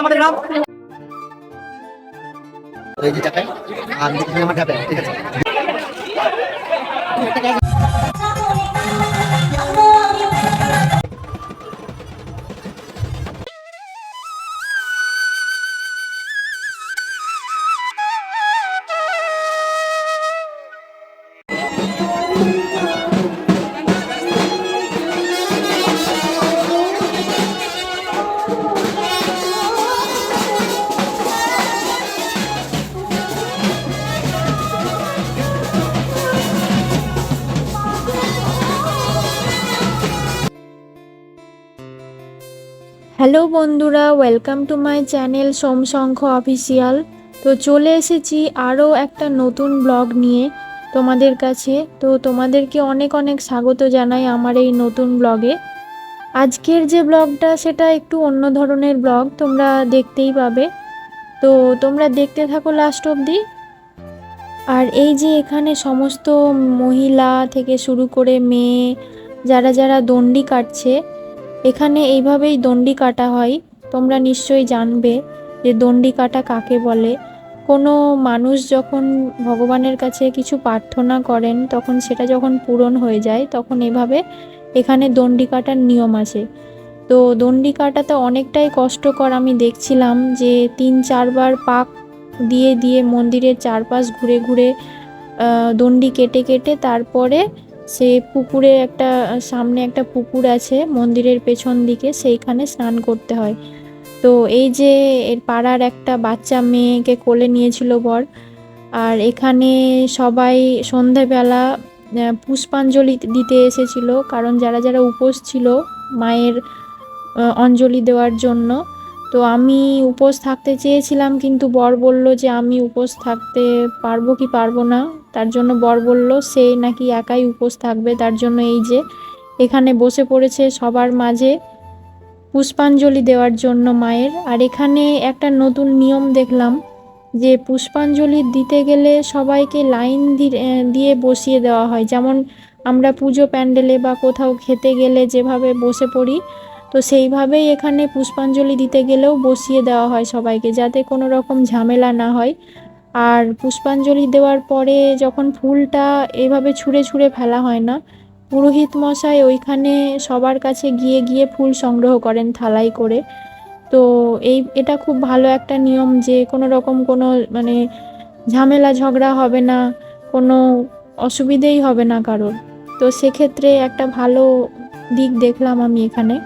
আমাদের নাম এই যে টাকা আর দেখি আমার যাবে ঠিক আছে। হ্যালো বন্ধুরা, welcome to my channel Somshankha official. তো চলে এসেছি আরও একটা নতুন ব্লগ নিয়ে তোমাদের কাছে। তো তোমাদেরকে অনেক অনেক স্বাগত জানাই আমার এই নতুন ব্লগে। আজকের যে ব্লগটা সেটা একটু অন্য ধরনের ব্লগ, তোমরা দেখতেই পাবে। তো তোমরা দেখতে থাকো লাস্ট অবধি। আর এই যে এখানে সমস্ত মহিলা থেকে শুরু করে মেয়ে যারা যারা দণ্ডি কাটছে, এখানে এইভাবেই দণ্ডি কাটা হয়। তোমরা নিশ্চয়ই জানবে যে দণ্ডি কাটা কাকে বলে। কোনো মানুষ যখন ভগবানের কাছে কিছু প্রার্থনা করেন, তখন সেটা যখন পূরণ হয়ে যায়, তখন এভাবে এখানে দণ্ডি কাটার নিয়ম আছে। তো দণ্ডি কাটাতে অনেকটাই কষ্টকর। আমি দেখছিলাম যে 3-4 বার পাক দিয়ে দিয়ে মন্দিরের চারপাশ ঘুরে ঘুরে দণ্ডি কেটে কেটে তারপরে সে পুকুরে সামনে একটা পুকুর আছে মন্দিরের পেছন দিকে, সেইখানে স্নান করতে হয়। তো এই যে এর পাড়ার একটা বাচ্চা মেয়েকে কোলে নিয়েছিল বর। আর এখানে সবাই সন্ধেবেলা পুষ্পাঞ্জলি দিতে এসেছিল, কারণ যারা যারা উপোস ছিল মায়ের অঞ্জলি দেওয়ার জন্য। তো আমি উপোস থাকতে চেয়েছিলাম, কিন্তু বর বলল যে আমি উপোস থাকতে পারবো কি পারবো না। তার জন্য বর বলল সে নাকি একাই উপোস থাকবে। তার জন্য এই যে এখানে বসে পড়েছে সবার মাঝে পুষ্পাঞ্জলি দেওয়ার জন্য মায়ের। আর এখানে একটা নতুন নিয়ম দেখলাম যে পুষ্পাঞ্জলি দিতে গেলে সবাইকে লাইন দিয়ে বসিয়ে দেওয়া হয়। যেমন আমরা পুজো প্যান্ডেলে বা কোথাও খেতে গেলে যেভাবে বসে পড়ি, তো সেইভাবেই এখানে পুষ্পাঞ্জলি দিতে গেলেও বসিয়ে দেওয়া হয় সবাইকে, যাতে কোনো রকম ঝামেলা না হয়। আর পুষ্পাঞ্জলি দেওয়ার পরে যখন ফুলটা এভাবে ছুঁড়ে ছুঁড়ে ফেলা হয় না, পুরোহিত মশাই ওইখানে সবার কাছে গিয়ে গিয়ে ফুল সংগ্রহ করেন থালায় করে। তো এটা খুব ভালো একটা নিয়ম যে কোনো রকম কোনো মানে ঝামেলা ঝগড়া হবে না, কোনো অসুবিধেই হবে না কারোর। তো সেক্ষেত্রে একটা ভালো দিক দেখলাম আমি এখানে।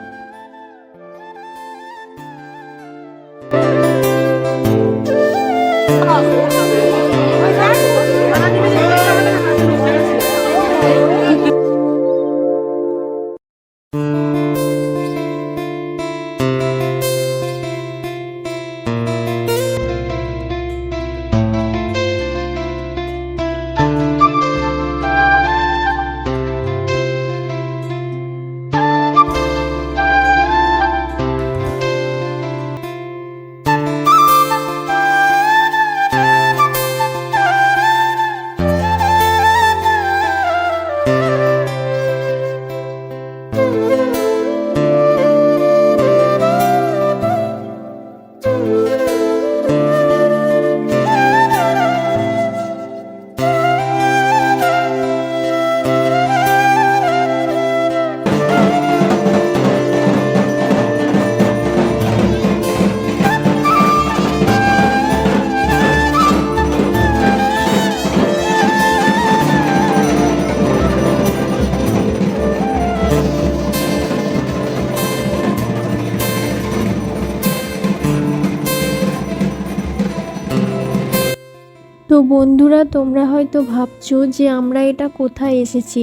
তো বন্ধুরা, তোমরা হয়তো ভাবছো যে আমরা এটা কোথায় এসেছি।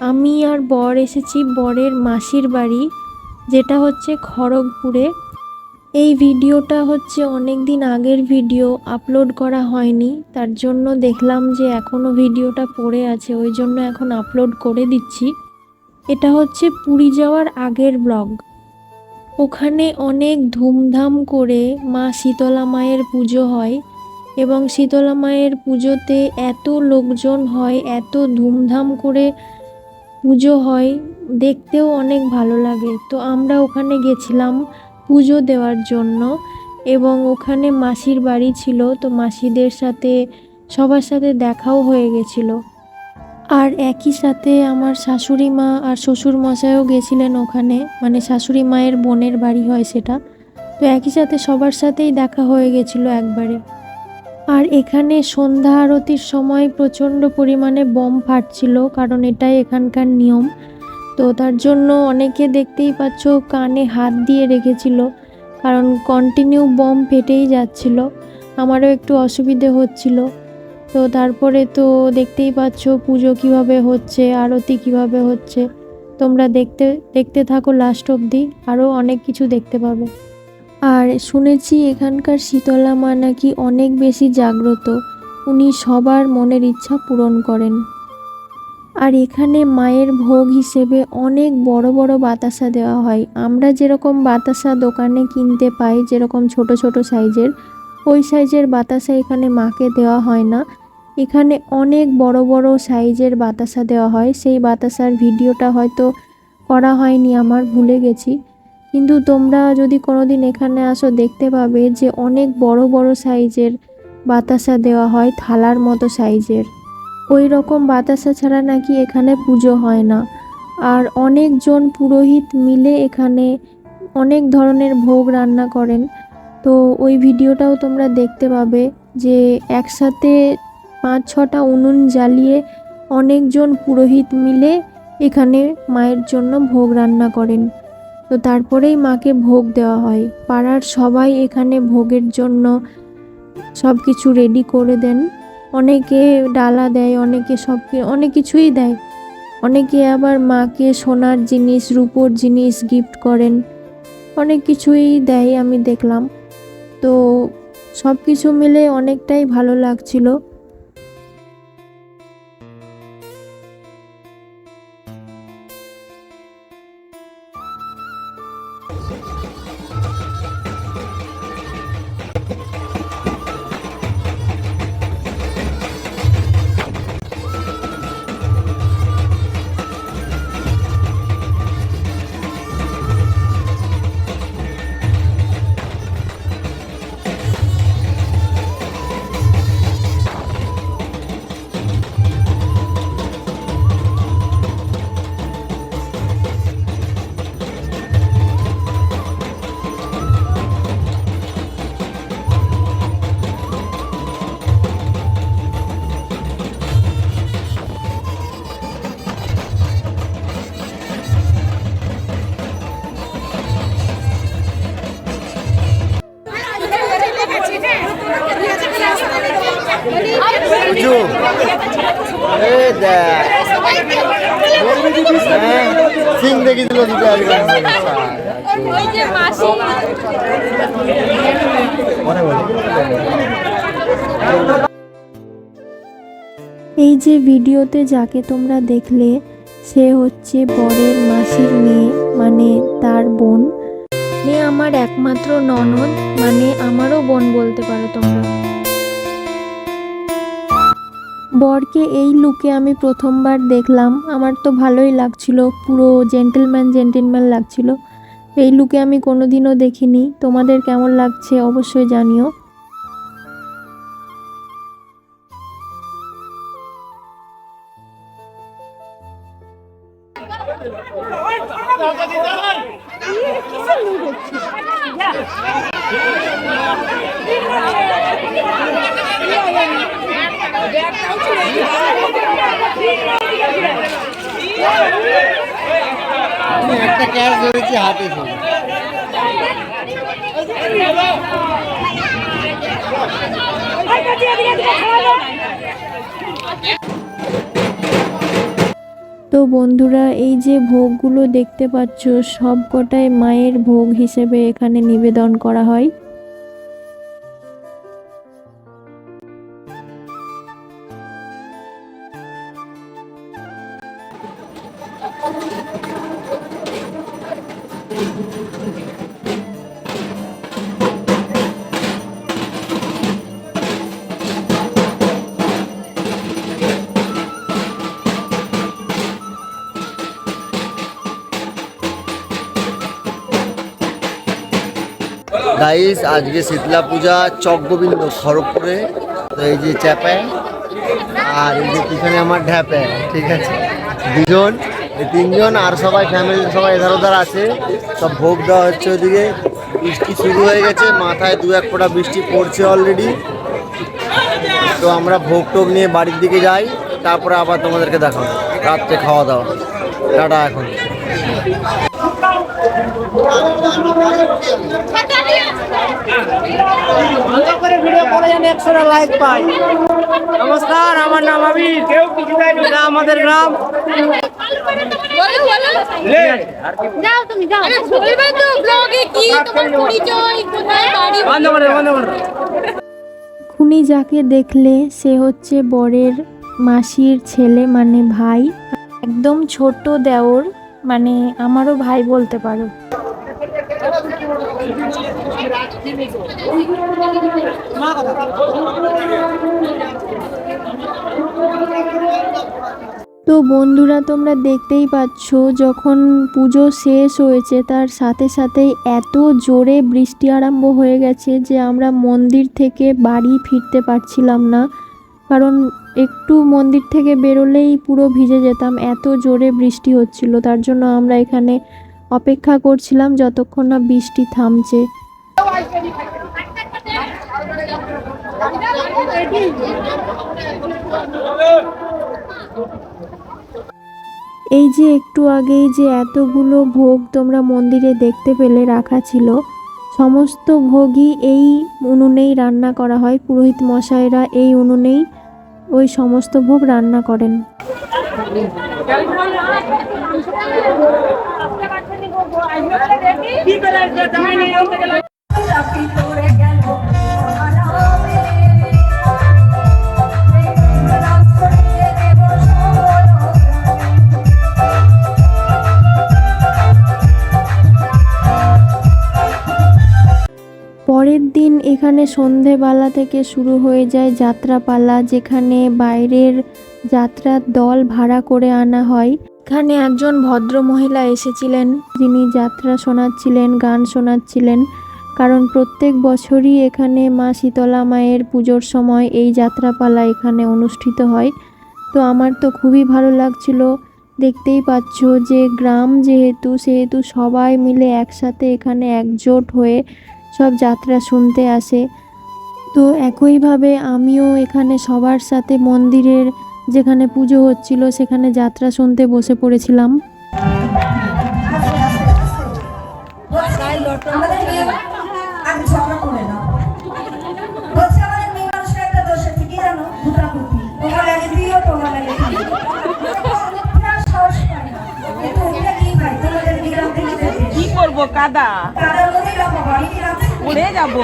আমি আর বর এসেছি বরের মাসির বাড়ি, যেটা হচ্ছে খড়গপুরে। এই ভিডিওটা হচ্ছে অনেক দিন আগের ভিডিও, আপলোড করা হয়নি। তার জন্য দেখলাম যে এখনও ভিডিওটা পড়ে আছে, ওই জন্য এখন আপলোড করে দিচ্ছি। এটা হচ্ছে পুরী যাওয়ার আগের ব্লগ। ওখানে অনেক ধুমধাম করে মা শীতলা মায়ের পুজো হয়, এবং শীতলা মায়ের পুজোতে এত লোকজন হয়, এত ধুমধাম করে পুজো হয়, দেখতেও অনেক ভালো লাগে। তো আমরা ওখানে গেছিলাম পুজো দেওয়ার জন্য। এবং ওখানে মাসির বাড়ি ছিল, তো মাসিদের সাথে সবার সাথে দেখাও হয়ে গেছিলো। আর একই সাথে আমার শাশুড়ি মা আর শ্বশুর মশাইও গেছিলেন ওখানে, মানে শাশুড়ি মায়ের বোনের বাড়ি হয় সেটা। তো একই সাথে সবার সাথেই দেখা হয়ে গেছিলো একবারে। আর এখানে সন্ধ্যা আরতির সময় প্রচণ্ড পরিমাণে বম ফাটছিল, কারণ এটাই এখানকার নিয়ম। তো তার জন্য অনেকে দেখতেই পাচ্ছ কানে হাত দিয়ে রেখেছিল, কারণ কন্টিনিউ বম ফেটেই যাচ্ছিল। আমারও একটু অসুবিধে হচ্ছিল। তো তারপরে তো দেখতেই পাচ্ছ পুজো কিভাবে হচ্ছে, আরতি কিভাবে হচ্ছে। তোমরা দেখতে দেখতে থাকো লাস্ট অবধি, আরও অনেক কিছু দেখতে পাবে। আর শুনেছি এখানকার শীতলা মা নাকি অনেক বেশি জাগ্রত, উনি সবার মনের ইচ্ছা পূরণ করেন। আর এখানে মায়ের ভোগ হিসেবে অনেক বড় বড় বাতাসা দেওয়া হয়। আমরা যেরকম বাতাসা দোকানে কিনতে পাই, যেরকম ছোট ছোট সাইজের, ওই সাইজের বাতাসা এখানে মাকে দেওয়া হয় না। এখানে অনেক বড় বড় সাইজের বাতাসা দেওয়া হয়। সেই বাতাসার ভিডিওটা হয়তো করা হয়নি, আমার ভুলে গেছি। কিন্তু তোমরা যদি কোনোদিন এখানে আসো দেখতে পাবে যে অনেক বড় বড় সাইজের বাতাসা দেওয়া হয়, থালার মতো সাইজের। ওই রকম বাতাসা ছাড়া নাকি এখানে পুজো হয় না। আর অনেকজন পুরোহিত মিলে এখানে অনেক ধরনের ভোগ রান্না করেন। তো ওই ভিডিওটাও তোমরা দেখতে পাবে যে একসাথে 5-6টা উনুন জ্বালিয়ে অনেকজন পুরোহিত মিলে এখানে মায়ের জন্য ভোগ রান্না করেন। তো তারপরেই মাকে ভোগ দেওয়া হয়। পাড়ার সবাই এখানে ভোগের জন্য সব কিছু রেডি করে দেন। অনেকে ডালা দেয়, অনেকে অনেক কিছুই দেয়। অনেকে আবার মাকে সোনার জিনিস, রূপোর জিনিস গিফট করেন, অনেক কিছুই দেয় আমি দেখলাম। তো সব কিছু মিলে অনেকটাই ভালো লাগছিল। বুঝু এই দেখ সিং দেখি দিল দুটো একদম মনে বলে। এই যে ভিডিওতে যাকে তোমরা দেখলে, সে হচ্ছে বরের মাসির মেয়ে, মানে তার বোন। মেয়ে আমার একমাত্র ননদ, মানে আমারও বোন বলতে পারো তোমরা। বরকে এই লুকে আমি প্রথমবার দেখলাম, আমার তো ভালোই লাগছিল, পুরো জেন্টেলম্যান লাগছিল। এই লুকে আমি কোনোদিনও দেখিনি। তোমাদের কেমন লাগছে অবশ্যই জানিও। একটা ক্যাশ ধরেছি হাতে ধরে। তো বন্ধুরা, এই যে ভোগগুলো দেখতে পাচ্ছ সব কটাই মায়ের ভোগ হিসেবে এখানে নিবেদন করা হয়। গাইস আজকে শীতলা পূজা চক গোবিন্দ খড়গপুরে। তো এই যে চ্যাপায় আর এই যে পিছনে আমার ঢ্যাপে, ঠিক আছে, দুজন এই তিনজন আর সবাই ফ্যামিলির সবাই এধার ওধার আছে। সব ভোগ দেওয়া হচ্ছে ওদিকে। বৃষ্টি শুরু হয়ে গেছে, মাথায় দু এক ফোঁটা বৃষ্টি পড়ছে অলরেডি। তো আমরা ভোগ টোগ নিয়ে বাড়ির দিকে যাই, তারপরে আবার তোমাদেরকে দেখাবো রাত্রে খাওয়া দাওয়া। টাটা এখন। নমস্কার, আমার নাম আবির, এটা আমাদের গ্রাম। খুনি যাকে দেখলে সে হচ্ছে বরের মাসির ছেলে, মানে ভাই, একদম ছোট দেওর, মানে আমারও ভাই বলতে পারো। তো বন্ধুরা, তোমরা দেখতেই পাচ্ছ যখন পুজো শেষ হয়েছে তার সাথে সাথেই এত জোরে বৃষ্টি আরম্ভ হয়ে গেছে যে আমরা মন্দির থেকে বাড়ি ফিরতে পারছিলাম না, কারণ একটু মন্দির থেকে বেরোলেই পুরো ভিজে যেতাম, এত জোরে বৃষ্টি হচ্ছিল। তার জন্য আমরা এখানে অপেক্ষা করছিলাম যতক্ষণ না বৃষ্টি থামছে। এই যে একটু আগেই যে এতগুলো ভোগ তোমরা মন্দিরে দেখতে পেলে রাখা ছিল, সমস্ত ভোগই এই উনুনেই রান্না করা হয়। পুরোহিত মশাইরা এই উনুনেই ওই সমস্ত ভোগ রান্না করেন। পরের দিন এখানে সন্ধেবেলা থেকে শুরু হয়ে যায় যাত্রাপালা, যেখানে বাইরের যাত্রার দল ভাড়া করে আনা হয়। এখানে একজন ভদ্র মহিলা এসেছিলেন, যিনি যাত্রা শোনাচ্ছিলেন, গান শোনাচ্ছিলেন, কারণ প্রত্যেক বছরই এখানে মা শীতলা মায়ের পুজোর সময় এই যাত্রাপালা এখানে অনুষ্ঠিত হয়। তো আমার তো খুবই ভালো লাগছিল। দেখতেই পাচ্ছ যে গ্রাম সেহেতু সবাই মিলে একসাথে এখানে একজোট হয়ে সব যাত্রা শুনতে আসে। তো একইভাবে আমিও এখানে সবার সাথে মন্দিরের যেখানে পুজো হচ্ছিল সেখানে যাত্রা শুনতে বসে পড়েছিলাম। কি করবো, কাদা উড়ে যাবো।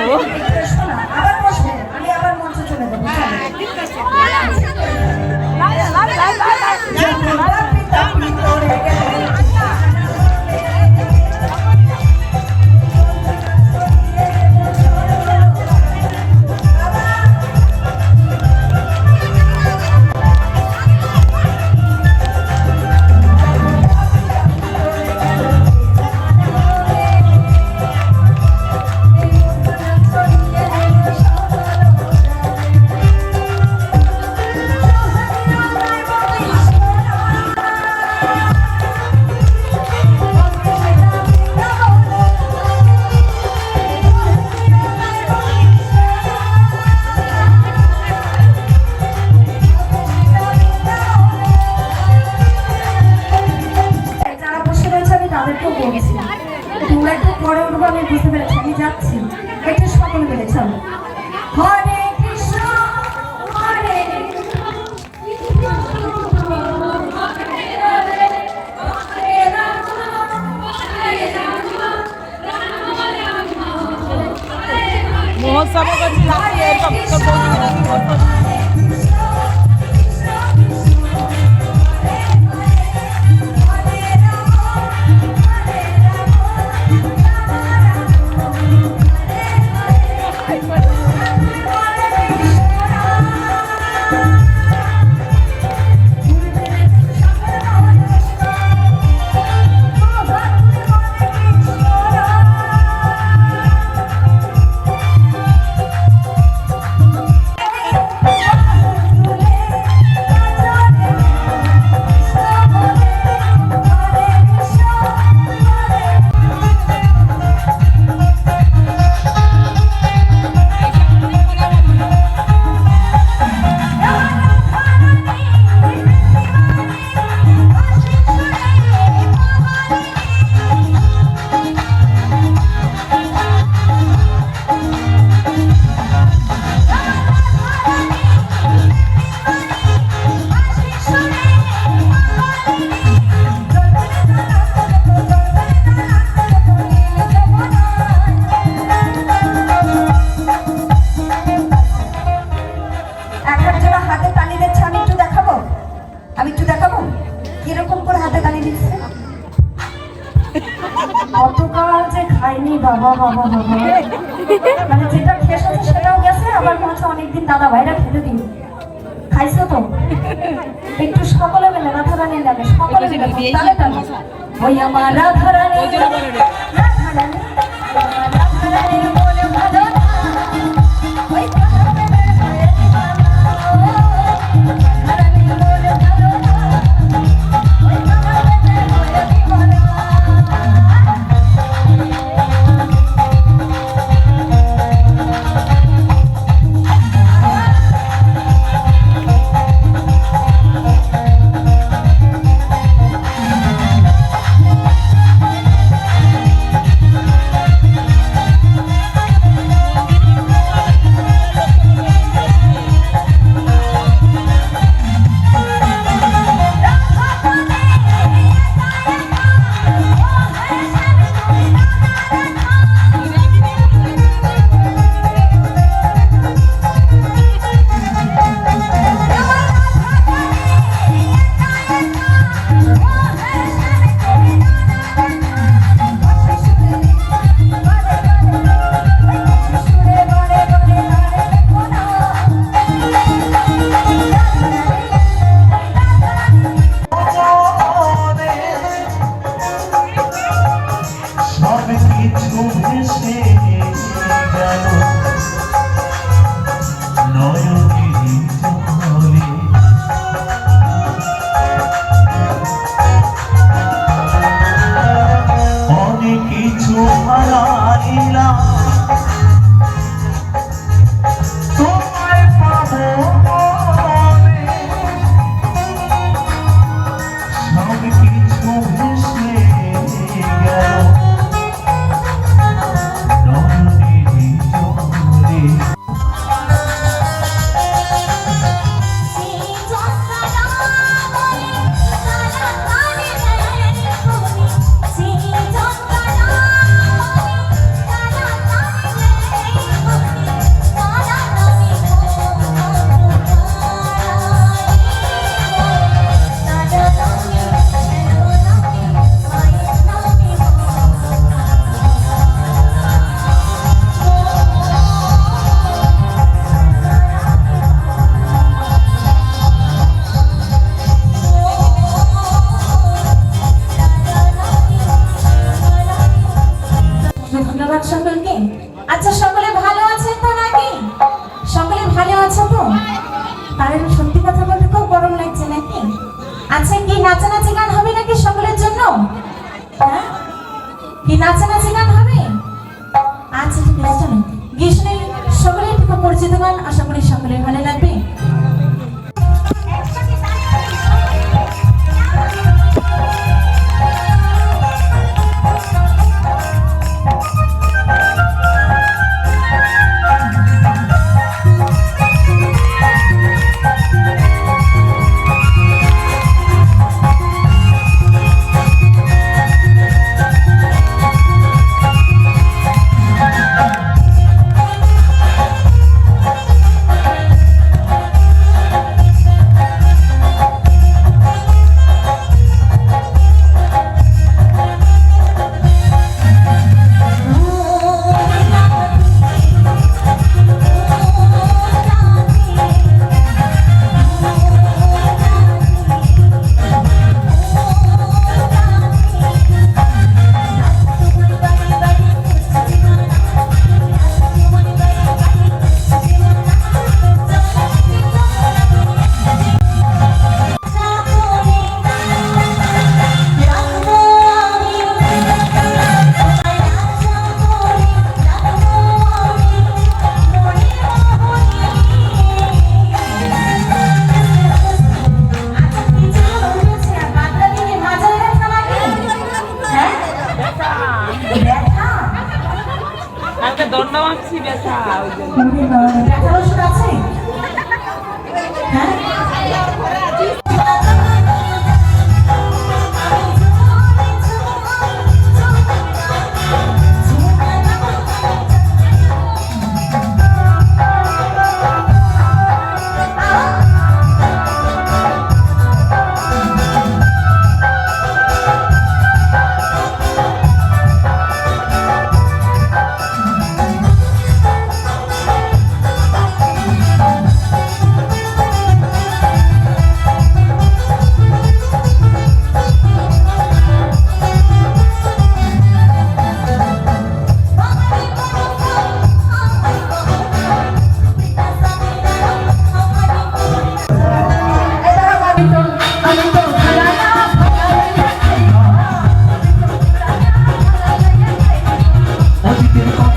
মহোৎসব গতকাল যে খাইনি বাবা বাবা বাবা, মানে যেটা শেষ হচ্ছে সেটাও গেছে, আবার মনে হচ্ছে অনেকদিন দাদা ভাইরা খেতে দিন। খাইছো তো? একটু সকলে মিলে রাধারানী নামে সকলে মিলে তালে তালে ওই আমার রাধারানী রাধারানী রাধারানী বলে ভালো না, ওই রাধারানী বলে ভালো না, ওই রাধারানী বলে ভালো না। সকলকে। আচ্ছা সকলে ভালো আছেন তো নাকি? সকলে ভালো আছো তো? কারণ সত্যি কথা বলতে খুব গরম লাগছে নাকি? আচ্ছা কি নাচানাচি গান হবে নাকি সকলের জন্য? হ্যাঁ কি নাচানাচি গান হবে? আচ্ছা ঠিক আছে, চলো গিয়ে শুনে সকলে একটু পরিচিত গান, আশা করি সকলে ভালো লাগবে। দণ্ড মারছি ব্যথা ব্যথা ওষুধ আছে? হ্যাঁ শীতের কথা